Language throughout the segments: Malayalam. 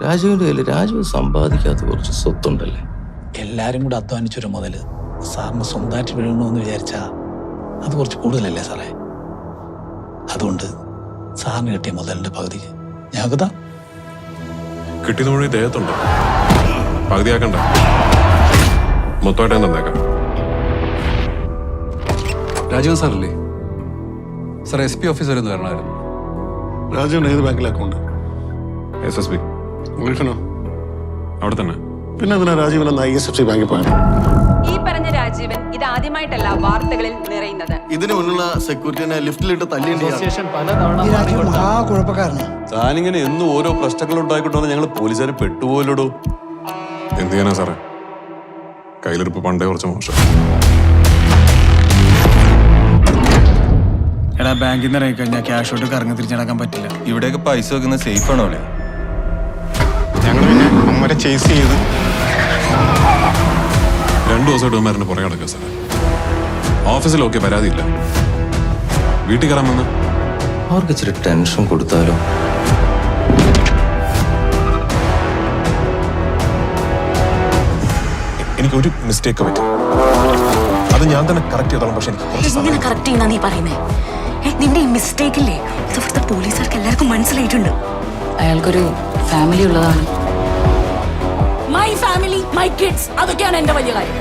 രാജുവിന്റെ കയ്യിൽ രാജു സമ്പാദിക്കാത്ത കുറച്ച് സ്വത്തുണ്ടല്ലേ? എല്ലാരും കൂടെ അധ്വാനിച്ചൊരു മുതല് സാറിന് സ്വന്തമായിട്ട് വീഴണമെന്ന് വിചാരിച്ചാ അത് കുറച്ച് കൂടുതലല്ലേ സാറേ? അതുകൊണ്ട് സാറിന് കിട്ടിയ മുതലിന്റെ പകുതിക്ക് ഞങ്ങൾക്കതാ കിട്ടിയത് മുഴുവൻ ദേഹത്തുണ്ടോ? പകുതിയാക്കണ്ട, മൊത്തമായിട്ട് ഞാൻ തന്നേക്കാം. രാജീവൻ സാറല്ലേ? സാർ SP ഓഫീസ് വരെ ഒന്ന് വരണമായിരുന്നു. രാജുവിന് ഏത് ബാങ്കിൽ അക്കൗണ്ട്? SSB. ഗൾഫിനോ? അവിടെ തന്നെ. പിന്നെ എന്തിനാ രാജീവൻ എന്ന ISFC ബാങ്കിൽ പോയത്? ഈ പറഞ്ഞ രാജീവൻ ഇത് ആദ്യമായിട്ടല്ല വാർത്തകളിൽ നിറയുന്നത്. ഇതിനു മുന്നുള്ള സെക്യൂരിറ്റിനെ ലിഫ്റ്റിലിട്ട് താനിങ്ങനെ എന്നും ഓരോ പ്രശ്നങ്ങൾ ഉണ്ടായിക്കൊണ്ടോ ഞങ്ങൾ പോലീസുകാർ പെട്ടുപോലോ. എന്ത് ചെയ്യാനാ സാറേ, കയ്യിലിരിപ്പ് പണ്ടേ കുറച്ച് മോശം. എടാ, ബാങ്കിൽ നിന്ന് ഇറങ്ങി കഴിഞ്ഞാൽ ക്യാഷ് ഔട്ട് കറങ്ങി തിരിച്ചടക്കാൻ പറ്റില്ല. ഇവിടെയൊക്കെ പൈസ വെക്കുന്നത് സേഫ് ആണോ? ഞങ്ങൾ പിന്നെ അമ്മരെ ചേസ് ചെയ്ത് 2 ദിവസമായിട്ട് ഉമ്മാരുടെ പുറകെ നടക്കുക സാറേ. ഓഫീസിലൊക്കെ പരാതിയില്ല, വീട്ടിൽ കയറാൻ വന്ന് അവർക്ക് ഇച്ചിരി ടെൻഷൻ കൊടുത്താലോ? എനിക്കൊരു മിസ്റ്റേക്ക് പറ്റി, അത് ഞാൻ തന്നെ കറക്റ്റ് ചെയ്തോളാം. പക്ഷെ എങ്ങനെ കറക്റ്റ് ചെയ്യുന്ന നീ പറയുന്നേ? നിന്റെ ഈ മിസ്റ്റേക്കില്ലേ, ഇത് ഇവിടുത്തെ പോലീസുകാർക്ക് എല്ലാവർക്കും മനസ്സിലായിട്ടുണ്ട്. അയാൾക്കൊരു ഫാമിലി ഉള്ളതാണ്. മൈ ഫാമിലി, മൈ കിഡ്സ്, അതൊക്കെയാണ് എന്റെ വലിയ കാര്യം.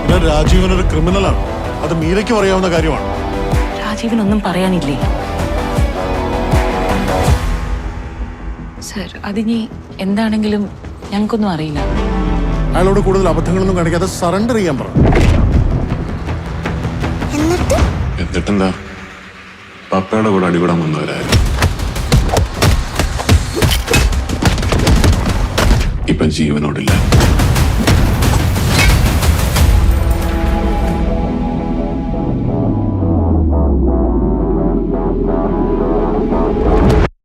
പിന്നെ രാജീവൻ ഒരു ക്രിമിനലാണ്, അത് മീരയ്ക്കും അറിയാവുന്ന കാര്യമാണ്. രാജീവിനൊന്നും പറയാനില്ലേ? സർ, അതിനി എന്താണെങ്കിലും ഞങ്ങൾക്കൊന്നും അറിയില്ല. അയാളോട് കൂടുതൽ അബദ്ധങ്ങളൊന്നും കാണിക്കാതെ സറണ്ടർ ചെയ്യാൻ പറ. എന്നിട്ടെന്താ, പപ്പയുടെ കൂടെ അടികൂടാൻ വന്നവരായിരുന്നു. ഇപ്പം ജീവനോടില്ല.